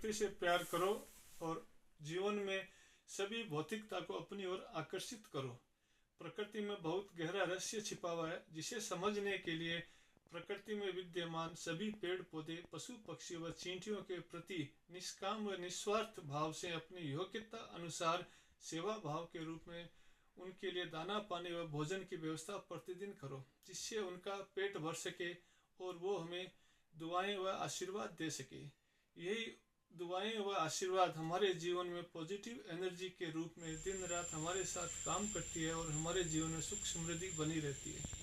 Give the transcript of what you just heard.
प्रकृति से प्यार करो और जीवन में सभी भौतिकता को अपनी ओर आकर्षित करो। प्रकृति में बहुत गहरा रहस्य छिपा हुआ है, जिसे समझने के लिए प्रकृति में विद्यमान सभी पेड़ पौधे, पशु पक्षी व चींटियों के प्रति निष्काम व निस्वार्थ भाव से अपनी योग्यता अनुसार सेवा भाव के रूप में उनके लिए दाना पानी व भोजन की व्यवस्था प्रतिदिन करो, जिससे उनका पेट भर सके और वो हमें दुआएं व आशीर्वाद दे सके। यही दुआएं व आशीर्वाद हमारे जीवन में पॉजिटिव एनर्जी के रूप में दिन रात हमारे साथ काम करती है और हमारे जीवन में सुख समृद्धि बनी रहती है।